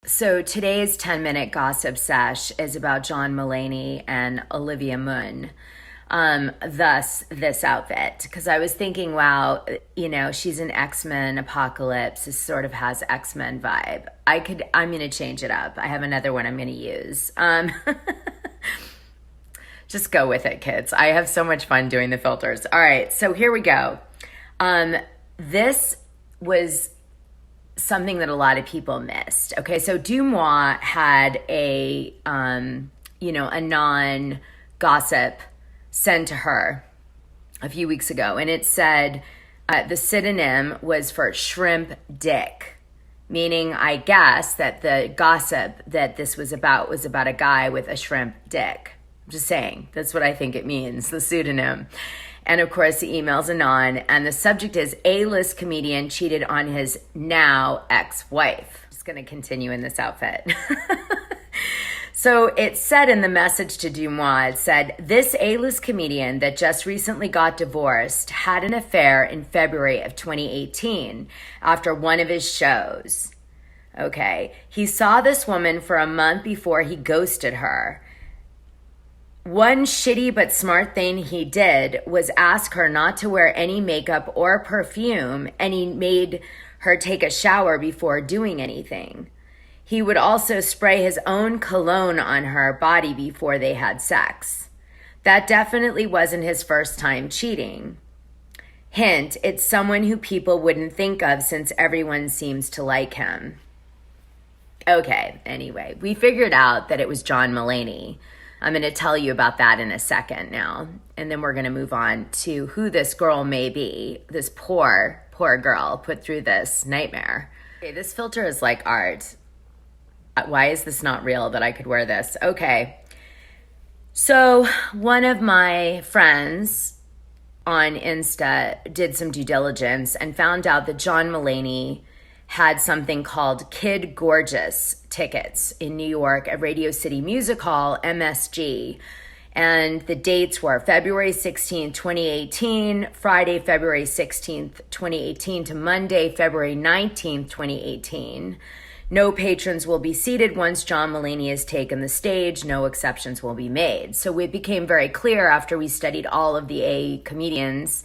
So today's 10-minute gossip sesh is about John Mulaney and Olivia Munn. Thus this outfit, because I was thinking, wow, she's an X-Men Apocalypse. This sort of has X-Men vibe. I'm going to change it up. I have another one I'm going to use. Just go with it, kids. I have so much fun doing the filters. All right, so here we go. This was something that a lot of people missed. Okay, so DeuxMoi had a non-gossip sent to her a few weeks ago, and it said the synonym was for shrimp dick, meaning, I guess, that the gossip that this was about a guy with a shrimp dick. I'm just saying, that's what I think it means, the pseudonym. And of course, the email's anon, and the subject is A-list comedian cheated on his now ex-wife. Just gonna continue in this outfit. So it said in the message to DeuxMoi, it said, this A-list comedian that just recently got divorced had an affair in February of 2018 after one of his shows. Okay, he saw this woman for a month before he ghosted her. One shitty but smart thing he did was ask her not to wear any makeup or perfume, and he made her take a shower before doing anything. He would also spray his own cologne on her body before they had sex. That definitely wasn't his first time cheating. Hint, it's someone who people wouldn't think of since everyone seems to like him. Okay, anyway, we figured out that it was John Mulaney. I'm going to tell you about that in a second now. And then we're going to move on to who this girl may be. This poor girl put through this nightmare. Okay, this filter is like art. Why is this not real that I could wear this? Okay. So one of my friends on Insta did some due diligence and found out that John Mulaney had something called Kid Gorgeous tickets in New York at Radio City Music Hall, MSG. And the dates were February 16, 2018, Friday, February 16th, 2018 to Monday, February 19th, 2018. No patrons will be seated once John Mulaney has taken the stage. No exceptions will be made. So it became very clear after we studied all of the A comedians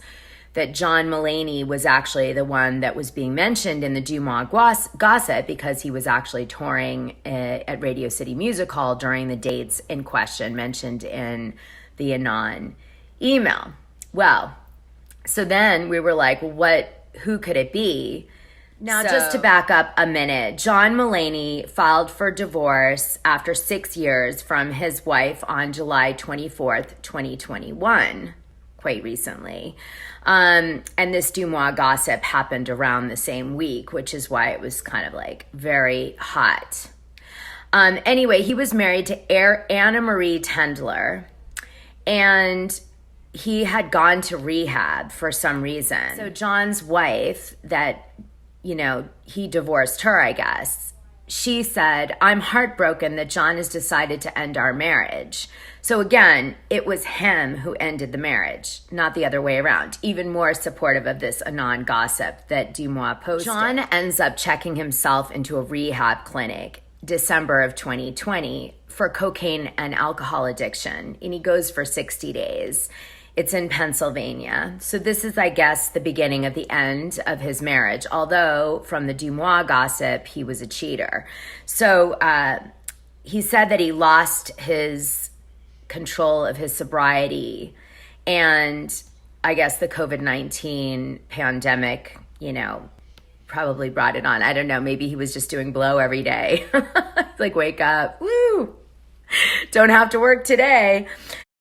that John Mulaney was actually the one that was being mentioned in the DeuxMoi gossip because he was actually touring at Radio City Music Hall during the dates in question mentioned in the Anon email. Well, so then we were like, who could it be? Now, just to back up a minute, John Mulaney filed for divorce after 6 years from his wife on July 24th, 2021. Quite recently. And this DeuxMoi gossip happened around the same week, which is why it was kind of like very hot. Anyway, he was married to Anna Marie Tendler, and he had gone to rehab for some reason. So John's wife that, he divorced her, I guess. She said, I'm heartbroken that John has decided to end our marriage. So again, it was him who ended the marriage, not the other way around. Even more supportive of this Anon gossip that DeuxMoi posted. John ends up checking himself into a rehab clinic December of 2020 for cocaine and alcohol addiction, and he goes for 60 days. It's in Pennsylvania. So this is, I guess, the beginning of the end of his marriage, although from the DeuxMoi gossip, he was a cheater. So he said that he lost his control of his sobriety, and I guess the COVID-19 pandemic, probably brought it on. I don't know, maybe he was just doing blow every day. Like, wake up, woo, don't have to work today.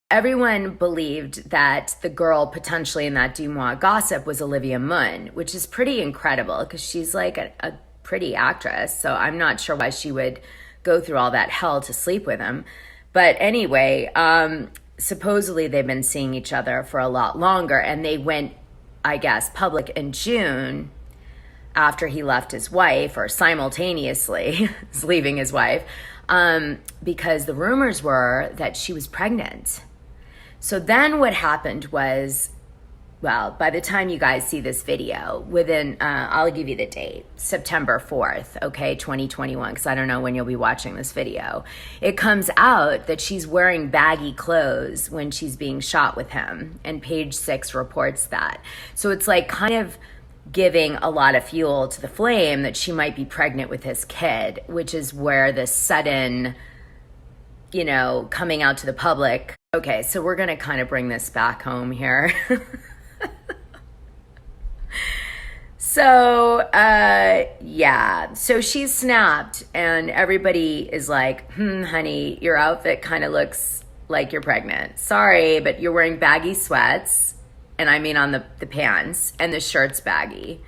Everyone believed that the girl potentially in that DeuxMoi gossip was Olivia Munn, which is pretty incredible because she's like a pretty actress. So I'm not sure why she would go through all that hell to sleep with him. But anyway, supposedly they've been seeing each other for a lot longer, and they went, I guess, public in June after he left his wife, or simultaneously leaving his wife, because the rumors were that she was pregnant. So then what happened was well, by the time you guys see this video, within, I'll give you the date, September 4th, okay, 2021, because I don't know when you'll be watching this video. It comes out that she's wearing baggy clothes when she's being shot with him, and Page 6 reports that. So it's like kind of giving a lot of fuel to the flame that she might be pregnant with his kid, which is where the sudden, you know, coming out to the public. Okay, so we're going to kind of bring this back home here. So, yeah, so she's snapped and everybody is like, honey, your outfit kind of looks like you're pregnant. Sorry, but you're wearing baggy sweats, and I mean on the pants, and the shirt's baggy.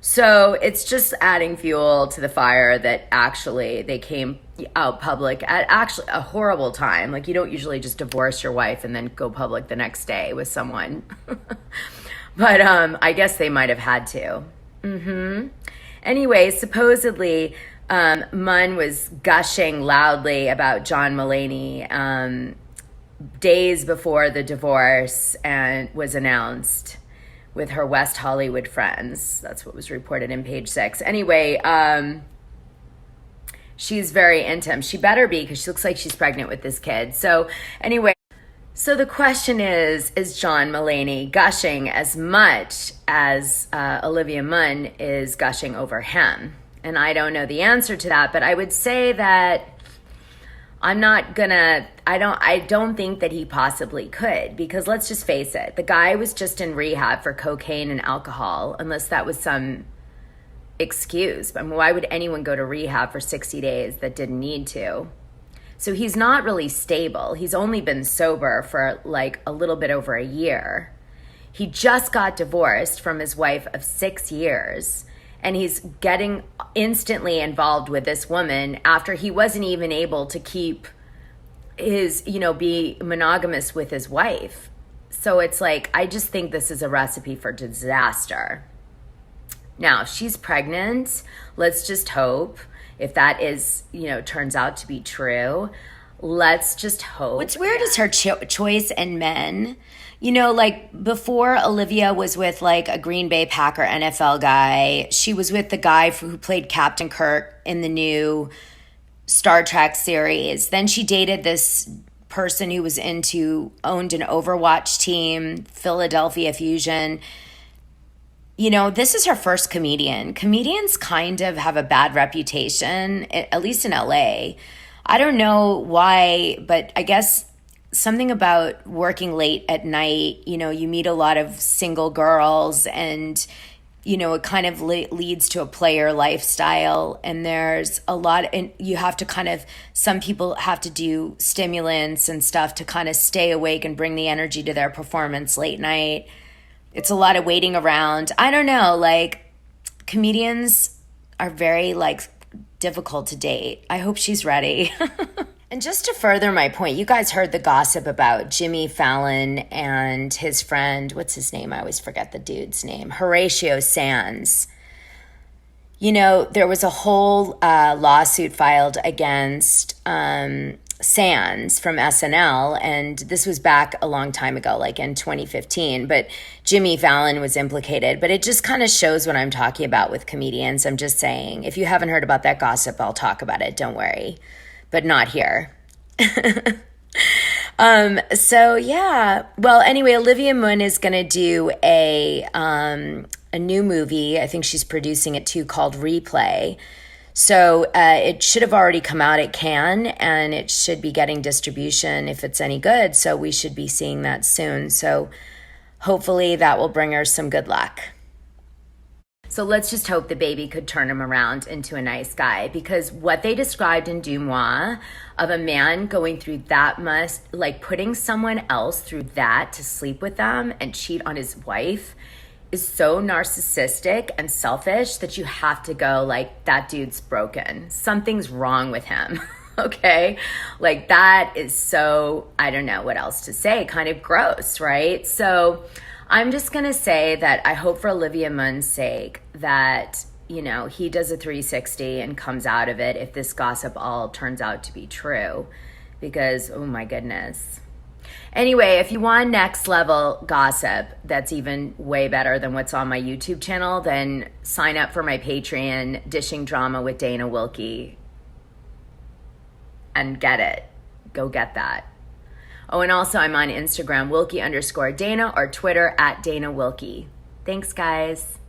So it's just adding fuel to the fire that actually they came out public at actually a horrible time. Like, you don't usually just divorce your wife and then go public the next day with someone. But I guess they might have had to. Anyway, supposedly Munn was gushing loudly about John Mulaney days before the divorce and was announced with her West Hollywood friends. That's what was reported in Page 6. Anyway, she's very into him. She better be, because she looks like she's pregnant with this kid. So anyway, so the question is John Mulaney gushing as much as Olivia Munn is gushing over him? And I don't know the answer to that, but I would say that I don't think that he possibly could, because let's just face it, the guy was just in rehab for cocaine and alcohol, unless that was some excuse. I mean, why would anyone go to rehab for 60 days that didn't need to? So he's not really stable. He's only been sober for like a little bit over a year. He just got divorced from his wife of 6 years, and he's getting instantly involved with this woman after he wasn't even able to keep his, be monogamous with his wife. So it's like, I just think this is a recipe for disaster. Now, she's pregnant. Let's just hope, if that is, turns out to be true, let's just hope. What's weird is her choice in men. Like before Olivia was with like a Green Bay Packer NFL guy, she was with the guy who played Captain Kirk in the new Star Trek series. Then she dated this person who owned an Overwatch team, Philadelphia Fusion. This is her first comedian. Comedians kind of have a bad reputation, at least in LA. I don't know why, but I guess something about working late at night, you meet a lot of single girls, and, it kind of leads to a player lifestyle. And there's a lot, and you have to some people have to do stimulants and stuff to kind of stay awake and bring the energy to their performance late night. It's a lot of waiting around. I don't know, like, comedians are very, difficult to date. I hope she's ready. And just to further my point, you guys heard the gossip about Jimmy Fallon and his friend, what's his name? I always forget the dude's name. Horatio Sanz. There was a whole lawsuit filed against Sands from SNL, and this was back a long time ago, like in 2015, but Jimmy Fallon was implicated. But it just kind of shows what I'm talking about with comedians. I'm just saying, if you haven't heard about that gossip, I'll talk about it, don't worry, but not here. So yeah, well, anyway, Olivia Munn is going to do a new movie. I think she's producing it too, called Replay. So it should have already come out at Cannes, and it should be getting distribution if it's any good. So we should be seeing that soon. So hopefully that will bring her some good luck. So let's just hope the baby could turn him around into a nice guy, because what they described in Dumois of a man going through that much, like putting someone else through that to sleep with them and cheat on his wife, is so narcissistic and selfish that you have to go, like, that dude's broken. Something's wrong with him, okay? Like, that is so, I don't know what else to say, kind of gross, right? So I'm just going to say that I hope for Olivia Munn's sake that, he does a 360 and comes out of it if this gossip all turns out to be true. Because, oh my goodness. Anyway, if you want next level gossip that's even way better than what's on my YouTube channel, then sign up for my Patreon, Dishing Drama with Dana Wilkey, and get it. Go get that. Oh, and also I'm on Instagram, Wilkey_Dana, or Twitter @Dana Wilkey. Thanks, guys.